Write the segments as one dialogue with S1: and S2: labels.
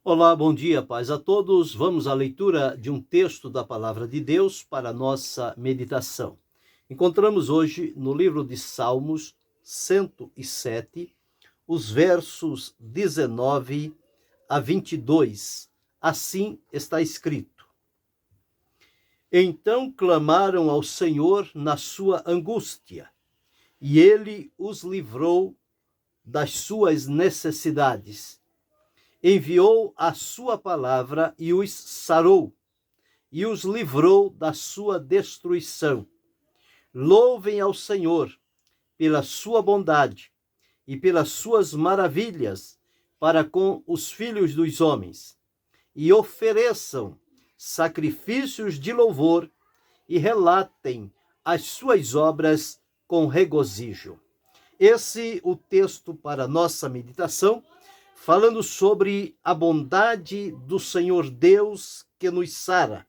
S1: Olá, bom dia, paz a todos. Vamos à leitura de um texto da Palavra de Deus para a nossa meditação. Encontramos hoje no livro de Salmos 107, os versos 19 a 22. Assim está escrito: Então clamaram ao Senhor na sua angústia, e ele os livrou das suas necessidades. Enviou a sua palavra e os sarou, e os livrou da sua destruição. Louvem ao Senhor pela sua bondade e pelas suas maravilhas para com os filhos dos homens, e ofereçam sacrifícios de louvor e relatem as suas obras com regozijo. Esse é o texto para nossa meditação, falando sobre a bondade do Senhor Deus que nos sara.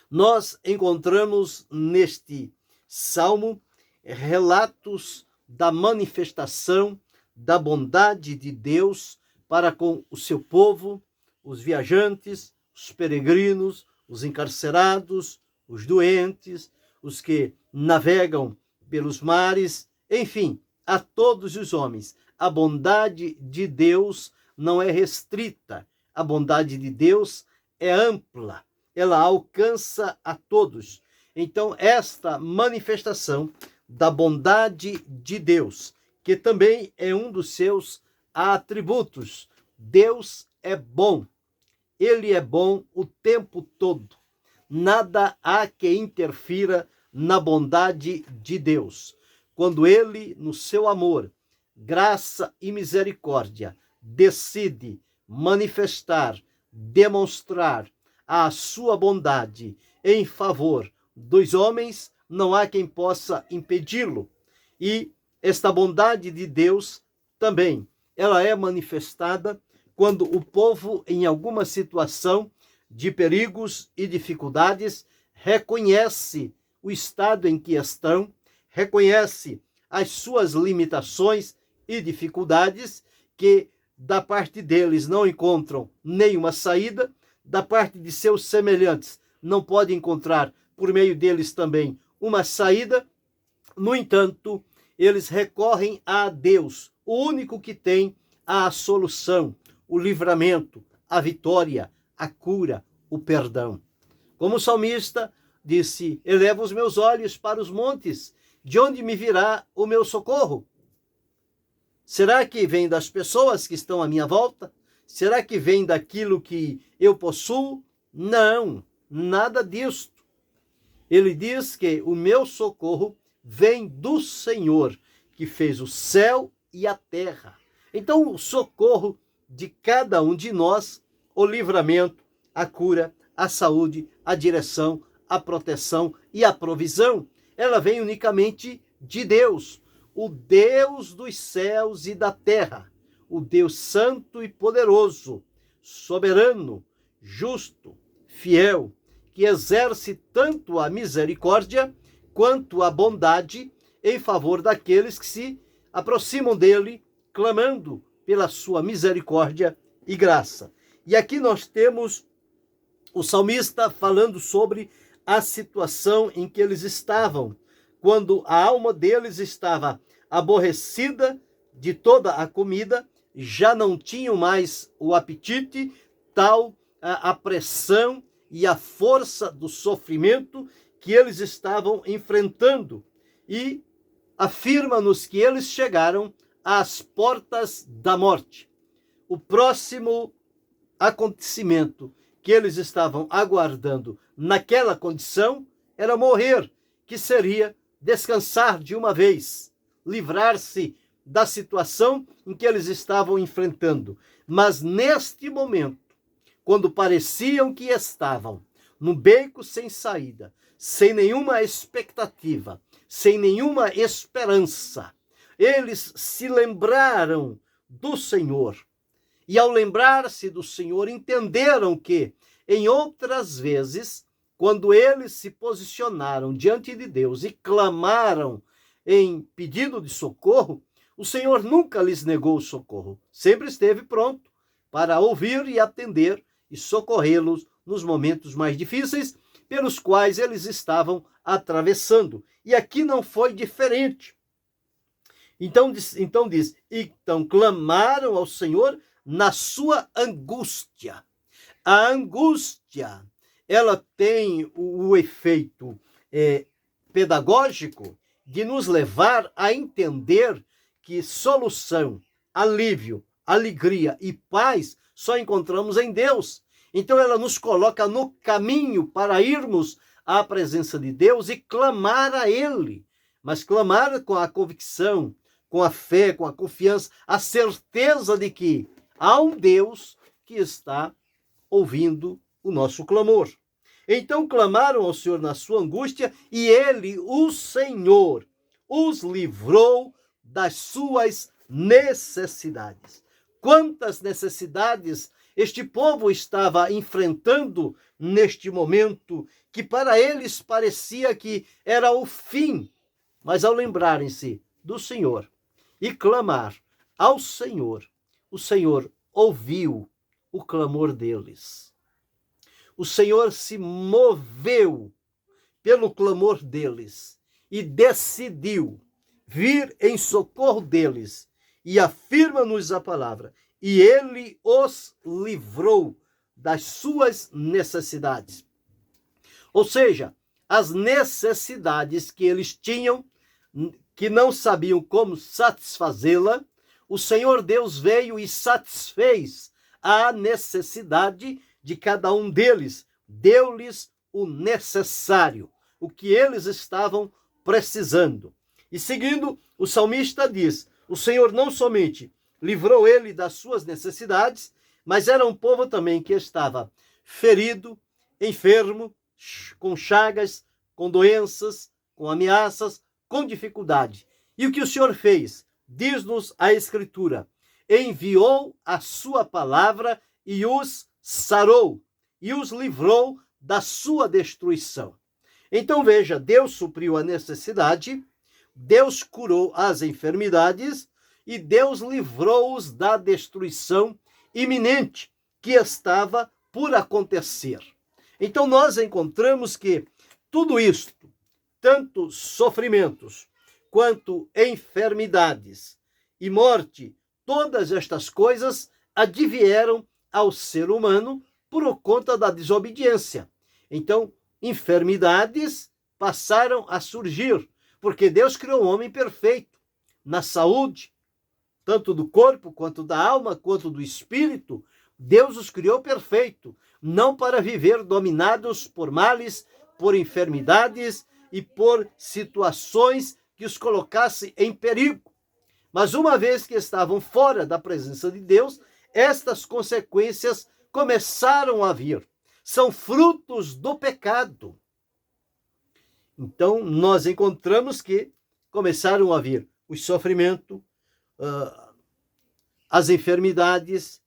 S1: Nós encontramos neste salmo relatos da manifestação da bondade de Deus para com o seu povo, os viajantes, os peregrinos, os encarcerados, os doentes, os que navegam pelos mares, enfim, a todos os homens. A bondade de Deus não é restrita. A bondade de Deus é ampla. Ela alcança a todos. Então, esta manifestação da bondade de Deus, que também é um dos seus atributos. Deus é bom. Ele é bom o tempo todo. Nada há que interfira na bondade de Deus. Quando ele, no seu amor, graça e misericórdia, decide manifestar, demonstrar a sua bondade em favor dos homens, não há quem possa impedi-lo. E esta bondade de Deus também, ela é manifestada quando o povo, em alguma situação de perigos e dificuldades, reconhece o estado em que estão, reconhece as suas limitações e dificuldades, que da parte deles não encontram nenhuma saída, da parte de seus semelhantes não podem encontrar por meio deles também uma saída. No entanto, eles recorrem a Deus, o único que tem a solução, o livramento, a vitória, a cura, o perdão. Como o salmista disse: elevo os meus olhos para os montes, de onde me virá o meu socorro? Será que vem das pessoas que estão à minha volta? Será que vem daquilo que eu possuo? Não, nada disto. Ele diz que o meu socorro vem do Senhor, que fez o céu e a terra. Então, o socorro de cada um de nós, o livramento, a cura, a saúde, a direção, a proteção e a provisão, ela vem unicamente de Deus, o Deus dos céus e da terra, o Deus santo e poderoso, soberano, justo, fiel, que exerce tanto a misericórdia quanto a bondade em favor daqueles que se aproximam dele, clamando pela sua misericórdia e graça. E aqui nós temos o salmista falando sobre a situação em que eles estavam, quando a alma deles estava aborrecida de toda a comida, já não tinham mais o apetite, tal a pressão e a força do sofrimento que eles estavam enfrentando. E afirma-nos que eles chegaram às portas da morte. O próximo acontecimento que eles estavam aguardando naquela condição era morrer, que seria descansar de uma vez, livrar-se da situação em que eles estavam enfrentando. Mas neste momento, quando pareciam que estavam no beco sem saída, sem nenhuma expectativa, sem nenhuma esperança, eles se lembraram do Senhor. E ao lembrar-se do Senhor, entenderam que, em outras vezes, quando eles se posicionaram diante de Deus e clamaram em pedido de socorro, o Senhor nunca lhes negou o socorro. Sempre esteve pronto para ouvir e atender e socorrê-los nos momentos mais difíceis pelos quais eles estavam atravessando. E aqui não foi diferente. Então clamaram ao Senhor na sua angústia. A angústia, ela tem o efeito pedagógico de nos levar a entender que solução, alívio, alegria e paz só encontramos em Deus. Então ela nos coloca no caminho para irmos à presença de Deus e clamar a Ele. Mas clamar com a convicção, com a fé, com a confiança, a certeza de que há um Deus que está ouvindo o nosso clamor. Então clamaram ao Senhor na sua angústia e Ele, o Senhor, os livrou das suas necessidades. Quantas necessidades este povo estava enfrentando neste momento, que para eles parecia que era o fim. Mas ao lembrarem-se do Senhor e clamar ao Senhor, o Senhor ouviu o clamor deles. O Senhor se moveu pelo clamor deles e decidiu vir em socorro deles. E afirma-nos a palavra, e Ele os livrou das suas necessidades. Ou seja, as necessidades que eles tinham, que não sabiam como satisfazê-la, o Senhor Deus veio e satisfez a necessidade de cada um deles, deu-lhes o necessário, o que eles estavam precisando. E seguindo, o salmista diz: o Senhor não somente livrou ele das suas necessidades, mas era um povo também que estava ferido, enfermo, com chagas, com doenças, com ameaças, com dificuldade. E o que o Senhor fez? Diz-nos a Escritura: enviou a sua palavra e os sarou, e os livrou da sua destruição. Então veja, Deus supriu a necessidade, Deus curou as enfermidades e Deus livrou-os da destruição iminente que estava por acontecer. Então nós encontramos que tudo isto, tanto sofrimentos quanto enfermidades e morte, todas estas coisas advieram ao ser humano por conta da desobediência. Então, enfermidades passaram a surgir, porque Deus criou o homem perfeito, na saúde, tanto do corpo, quanto da alma, quanto do espírito. Deus os criou perfeito, não para viver dominados por males, por enfermidades e por situações que os colocassem em perigo. Mas uma vez que estavam fora da presença de Deus, estas consequências começaram a vir. São frutos do pecado. Então, nós encontramos que começaram a vir o sofrimento, as enfermidades,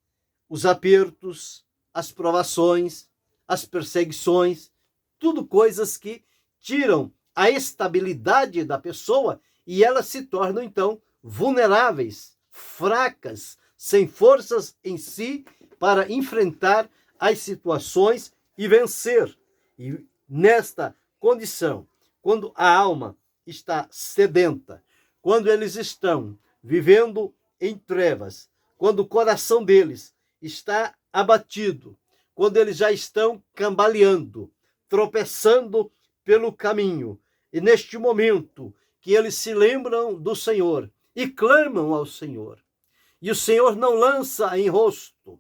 S1: os apertos, as provações, as perseguições, tudo coisas que tiram a estabilidade da pessoa e elas se tornam, então, vulneráveis, fracas, sem forças em si para enfrentar as situações e vencer. E nesta condição, quando a alma está sedenta, quando eles estão vivendo em trevas, quando o coração deles está abatido, quando eles já estão cambaleando, tropeçando pelo caminho, e neste momento que eles se lembram do Senhor e clamam ao Senhor, e o Senhor não lança em rosto,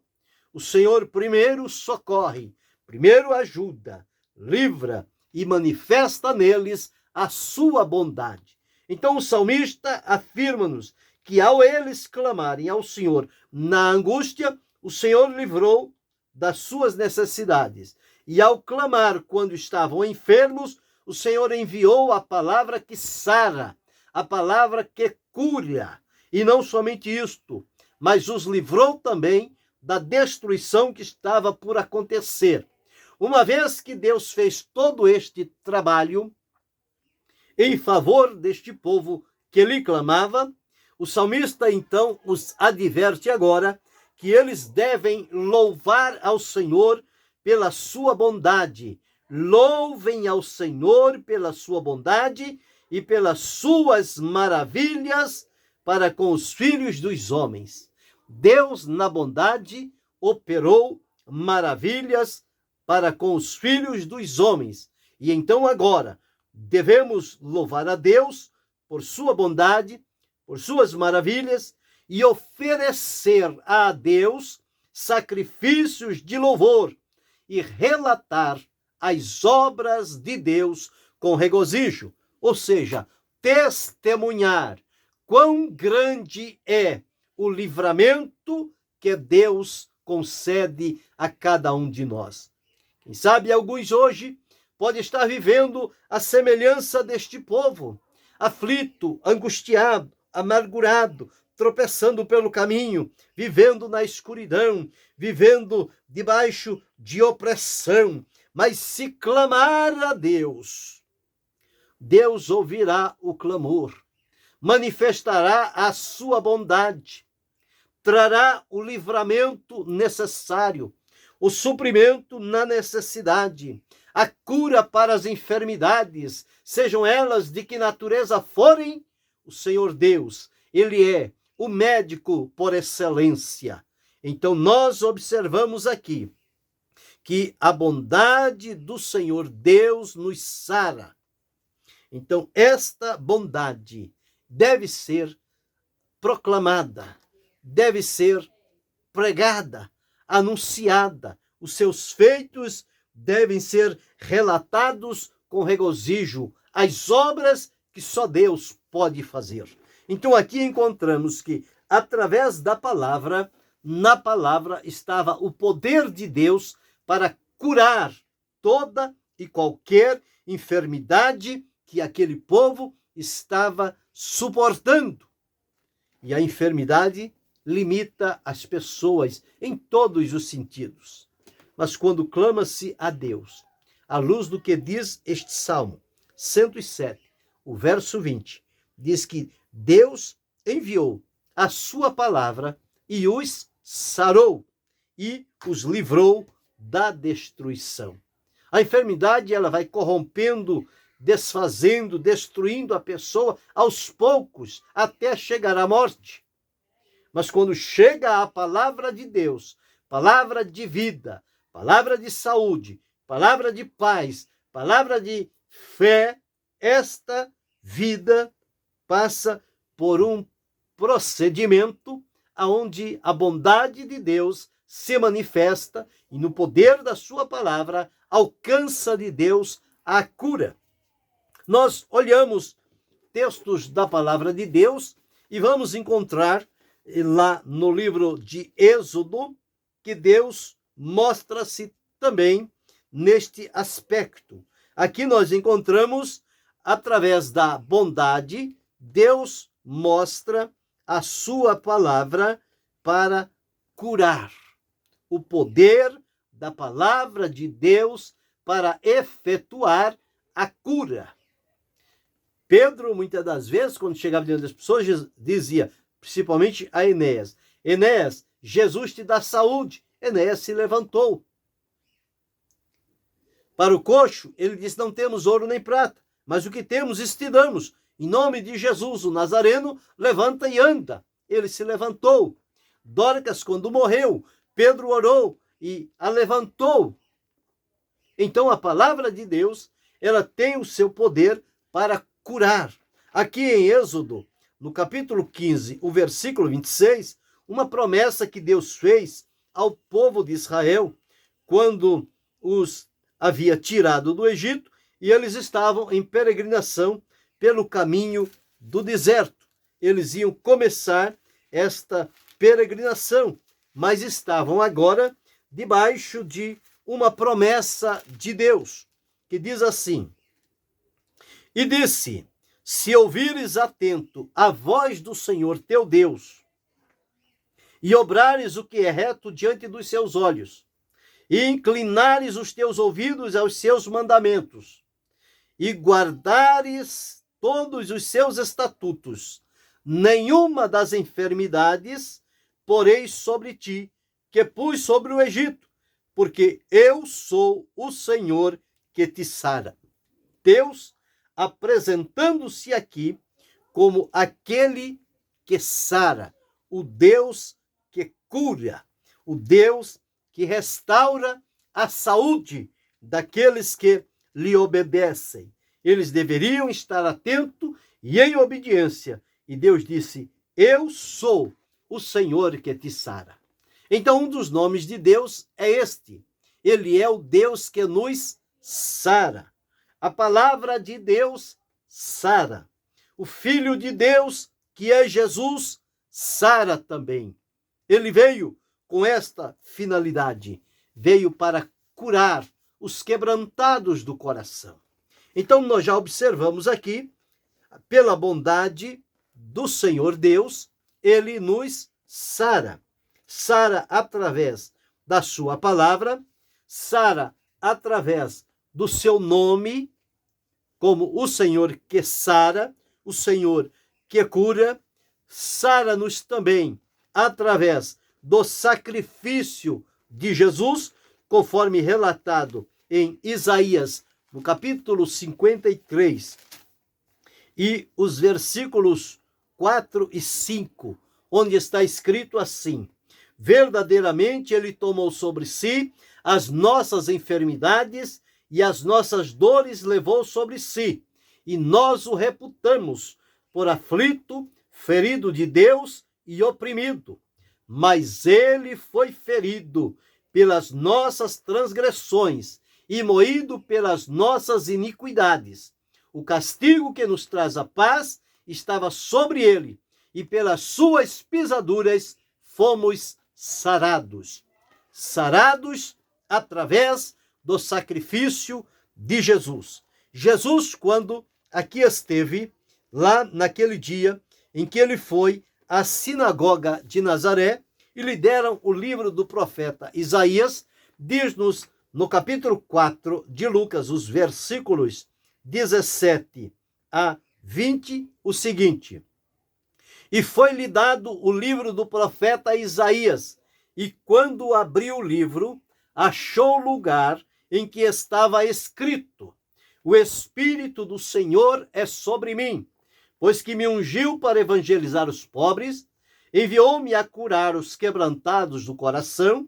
S1: o Senhor primeiro socorre, primeiro ajuda, livra e manifesta neles a sua bondade. Então o salmista afirma-nos que ao eles clamarem ao Senhor na angústia, o Senhor livrou das suas necessidades. E ao clamar quando estavam enfermos, o Senhor enviou a palavra que sara, a palavra que cura. E não somente isto, mas os livrou também da destruição que estava por acontecer. Uma vez que Deus fez todo este trabalho em favor deste povo que lhe clamava, o salmista então os adverte agora que eles devem louvar ao Senhor pela sua bondade. Louvem ao Senhor pela sua bondade e pelas suas maravilhas para com os filhos dos homens. Deus, na bondade, operou maravilhas para com os filhos dos homens. E então agora devemos louvar a Deus por sua bondade, por suas maravilhas, e oferecer a Deus sacrifícios de louvor e relatar as obras de Deus com regozijo, ou seja, testemunhar quão grande é o livramento que Deus concede a cada um de nós. Quem sabe alguns hoje podem estar vivendo a semelhança deste povo, aflito, angustiado, amargurado, tropeçando pelo caminho, vivendo na escuridão, vivendo debaixo de opressão. Mas se clamar a Deus, Deus ouvirá o clamor, manifestará a sua bondade, trará o livramento necessário, o suprimento na necessidade, a cura para as enfermidades, sejam elas de que natureza forem. O Senhor Deus, Ele é o médico por excelência. Então nós observamos aqui que a bondade do Senhor Deus nos sara. Então esta bondade deve ser proclamada, deve ser pregada, anunciada. Os seus feitos devem ser relatados com regozijo, as obras que só Deus pode fazer. Então aqui encontramos que através da palavra, na palavra estava o poder de Deus para curar toda e qualquer enfermidade que aquele povo estava suportando. E a enfermidade limita as pessoas em todos os sentidos. Mas quando clama-se a Deus, à luz do que diz este Salmo 107, o verso 20, diz que Deus enviou a sua palavra e os sarou e os livrou da destruição. A enfermidade, ela vai corrompendo, desfazendo, destruindo a pessoa aos poucos, até chegar à morte. Mas quando chega a palavra de Deus, palavra de vida, palavra de saúde, palavra de paz, palavra de fé, esta vida passa por um procedimento onde a bondade de Deus se manifesta e no poder da sua palavra alcança de Deus a cura. Nós olhamos textos da palavra de Deus e vamos encontrar lá no livro de Êxodo que Deus mostra-se também neste aspecto. Aqui nós encontramos, através da bondade, Deus mostra a sua palavra para curar. O poder da palavra de Deus para efetuar a cura. Pedro, muitas das vezes, quando chegava diante das pessoas, dizia, principalmente a Enéas, Enéas, Jesus te dá saúde. Enéas se levantou. Para o coxo, ele disse, não temos ouro nem prata, mas o que temos, isso te damos. Em nome de Jesus, o Nazareno, levanta e anda. Ele se levantou. Dorcas, quando morreu, Pedro orou e a levantou. Então, a palavra de Deus, ela tem o seu poder para curar. Aqui em Êxodo, no capítulo 15, o versículo 26, uma promessa que Deus fez ao povo de Israel, quando os havia tirado do Egito, e eles estavam em peregrinação pelo caminho do deserto. Eles iam começar esta peregrinação, mas estavam agora debaixo de uma promessa de Deus, que diz assim, e disse, se ouvires atento a voz do Senhor teu Deus, e obrares o que é reto diante dos seus olhos, e inclinares os teus ouvidos aos seus mandamentos, e guardares todos os seus estatutos, nenhuma das enfermidades porei sobre ti, que pus sobre o Egito, porque eu sou o Senhor que te sara. Deus apresentando-se aqui como aquele que sara, o Deus que cura, o Deus que restaura a saúde daqueles que lhe obedecem. Eles deveriam estar atentos e em obediência. E Deus disse: eu sou o Senhor que te sara. Então, um dos nomes de Deus é este. Ele é o Deus que nos sara. A palavra de Deus sara. O Filho de Deus, que é Jesus, sara também. Ele veio com esta finalidade. Veio para curar os quebrantados do coração. Então, nós já observamos aqui, pela bondade do Senhor Deus, ele nos sara. Sara através da sua palavra, sara através do seu nome, como o Senhor que sara, o Senhor que cura, sara-nos também através do sacrifício de Jesus, conforme relatado em Isaías, no capítulo 53, e os versículos 4 e 5, onde está escrito assim: verdadeiramente ele tomou sobre si as nossas enfermidades e as nossas dores levou sobre si, e nós o reputamos por aflito, ferido de Deus e oprimido. Mas ele foi ferido pelas nossas transgressões e moído pelas nossas iniquidades. O castigo que nos traz a paz estava sobre ele, e pelas suas pisaduras fomos sarados. Sarados através do sacrifício de Jesus. Jesus, quando aqui esteve, lá naquele dia em que ele foi à sinagoga de Nazaré e lhe deram o livro do profeta Isaías, diz-nos no capítulo 4 de Lucas, os versículos 17 a 20, o seguinte: e foi-lhe dado o livro do profeta Isaías, e quando abriu o livro, achou o lugar em que estava escrito: o Espírito do Senhor é sobre mim, pois que me ungiu para evangelizar os pobres, enviou-me a curar os quebrantados do coração,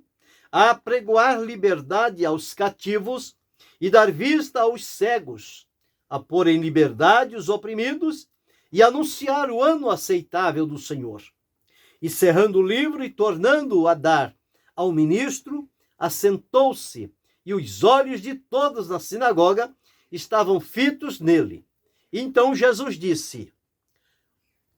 S1: a apregoar liberdade aos cativos e dar vista aos cegos, a pôr em liberdade os oprimidos e anunciar o ano aceitável do Senhor. E cerrando o livro e tornando-o a dar ao ministro, assentou-se, e os olhos de todos na sinagoga estavam fitos nele. Então Jesus disse,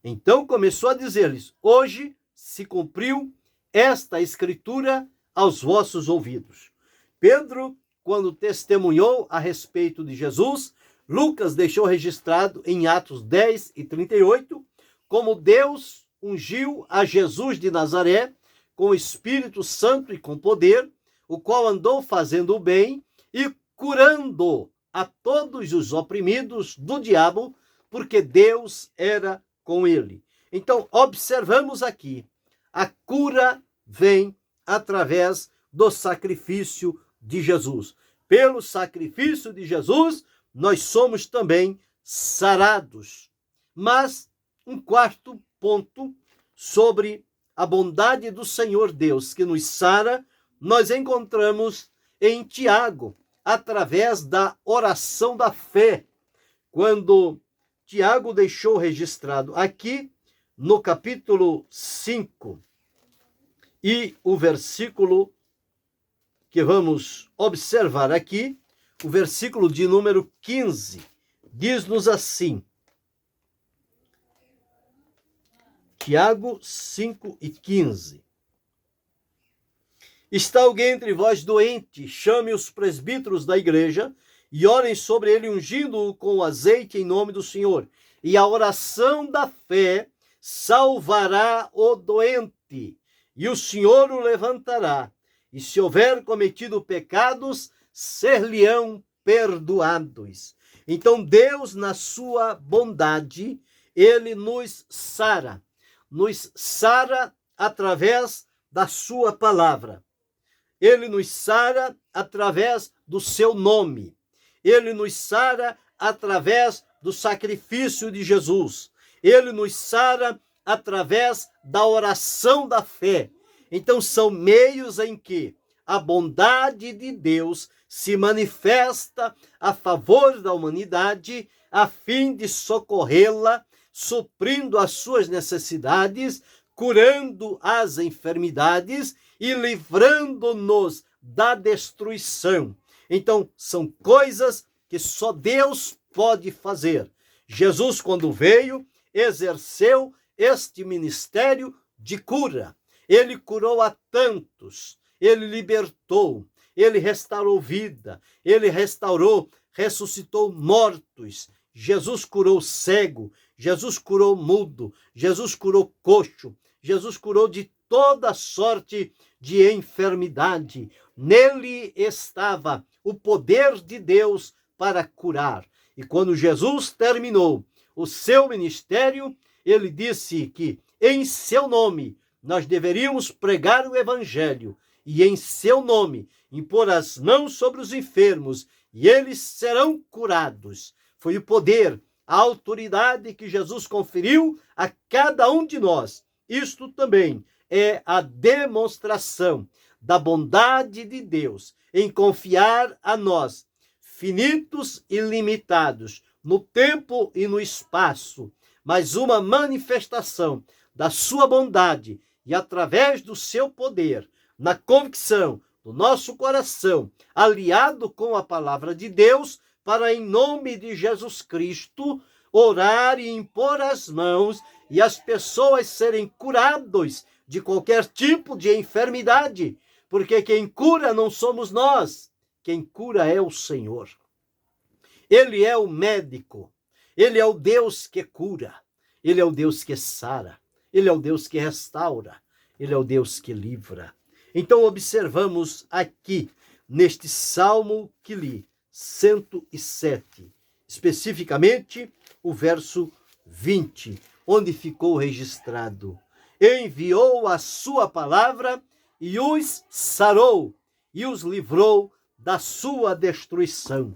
S1: então começou a dizer-lhes: hoje se cumpriu esta escritura aos vossos ouvidos. Pedro, quando testemunhou a respeito de Jesus, Lucas deixou registrado em Atos 10 e 38, como Deus ungiu a Jesus de Nazaré com o Espírito Santo e com poder, o qual andou fazendo o bem e curando a todos os oprimidos do diabo, porque Deus era com ele. Então, observamos aqui, a cura vem através do sacrifício de Jesus. Pelo sacrifício de Jesus, nós somos também sarados. Mas um quarto ponto sobre a bondade do Senhor Deus que nos sara, nós encontramos em Tiago, através da oração da fé, quando Tiago deixou registrado aqui no capítulo 5 e o versículo que vamos observar aqui, o versículo de número 15, diz-nos assim, Tiago 5 e 15. Está alguém entre vós doente, chame os presbíteros da igreja e orem sobre ele, ungindo-o com azeite em nome do Senhor. E a oração da fé salvará o doente, e o Senhor o levantará. E se houver cometido pecados, ser-lhe-ão perdoados. Então Deus, na sua bondade, ele nos sara através da sua palavra. Ele nos sara através do seu nome. Ele nos sara através do sacrifício de Jesus. Ele nos sara através da oração da fé. Então, são meios em que a bondade de Deus se manifesta a favor da humanidade, a fim de socorrê-la, suprindo as suas necessidades, curando as enfermidades e livrando-nos da destruição. Então, são coisas que só Deus pode fazer. Jesus, quando veio, exerceu este ministério de cura. Ele curou a tantos, ele libertou, ele restaurou vida, ele ressuscitou mortos. Jesus curou cego, Jesus curou mudo, Jesus curou coxo, Jesus curou de toda sorte de enfermidade. Nele estava o poder de Deus para curar. E quando Jesus terminou o seu ministério, ele disse que em seu nome nós deveríamos pregar o evangelho e em seu nome impor as mãos sobre os enfermos e eles serão curados. Foi o poder, a autoridade que Jesus conferiu a cada um de nós. Isto também é a demonstração da bondade de Deus em confiar a nós, finitos e limitados, no tempo e no espaço, mas uma manifestação da sua bondade e através do seu poder, na convicção do nosso coração, aliado com a palavra de Deus, para, em nome de Jesus Cristo, orar e impor as mãos e as pessoas serem curadas de qualquer tipo de enfermidade, porque quem cura não somos nós, quem cura é o Senhor. Ele é o médico, ele é o Deus que cura, ele é o Deus que sara, ele é o Deus que restaura, ele é o Deus que livra. Então observamos aqui, neste salmo que li, 107, especificamente o verso 20, onde ficou registrado: enviou a sua palavra e os sarou e os livrou da sua destruição.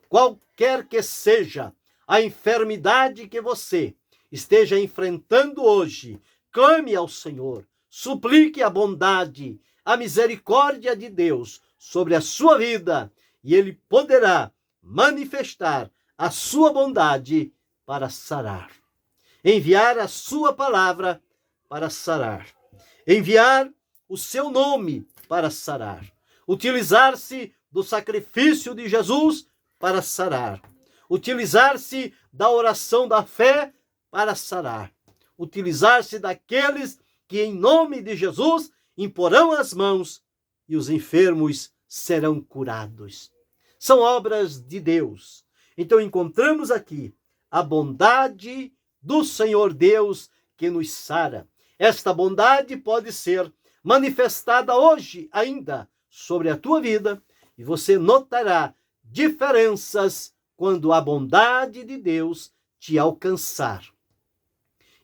S1: Qualquer que seja a enfermidade que você esteja enfrentando hoje, clame ao Senhor, suplique a bondade, a misericórdia de Deus sobre a sua vida e Ele poderá manifestar a sua bondade para sarar. Enviar a sua palavra para sarar. Enviar o seu nome para sarar. Utilizar-se do sacrifício de Jesus para sarar. Utilizar-se da oração da fé para sarar. Utilizar-se daqueles que, em nome de Jesus, imporão as mãos e os enfermos serão curados. São obras de Deus. Então encontramos aqui a bondade do Senhor Deus que nos sara. Esta bondade pode ser manifestada hoje ainda sobre a tua vida e você notará diferenças quando a bondade de Deus te alcançar.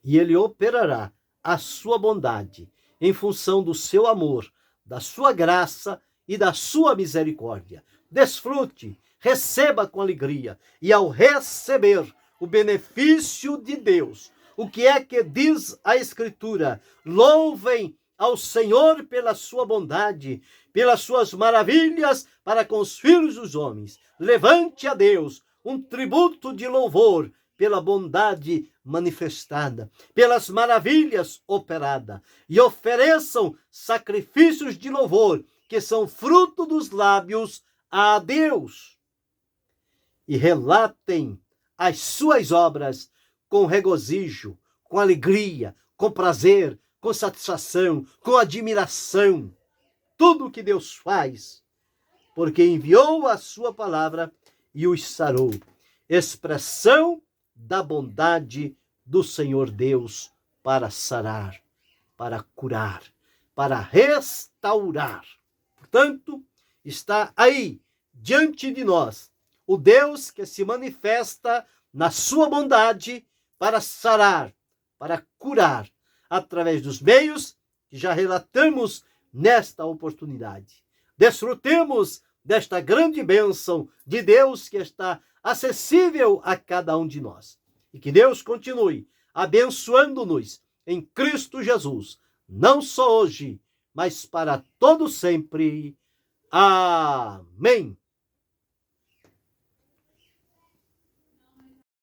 S1: E Ele operará a sua bondade em função do seu amor, da sua graça e da sua misericórdia. Desfrute, receba com alegria e ao receber o benefício de Deus, o que é que diz a Escritura? Louvem ao Senhor pela sua bondade, pelas suas maravilhas para com os filhos dos homens. Levante a Deus um tributo de louvor pela bondade manifestada, pelas maravilhas operadas, e ofereçam sacrifícios de louvor, que são fruto dos lábios a Deus. E relatem as suas obras com regozijo, com alegria, com prazer, com satisfação, com admiração. Tudo o que Deus faz, porque enviou a sua palavra e os sarou. Expressão da bondade do Senhor Deus para sarar, para curar, para restaurar. Portanto, está aí, diante de nós, o Deus que se manifesta na sua bondade para sarar, para curar, através dos meios que já relatamos nesta oportunidade. Desfrutemos desta grande bênção de Deus que está acessível a cada um de nós. E que Deus continue abençoando-nos em Cristo Jesus, não só hoje, mas para todo sempre. Amém.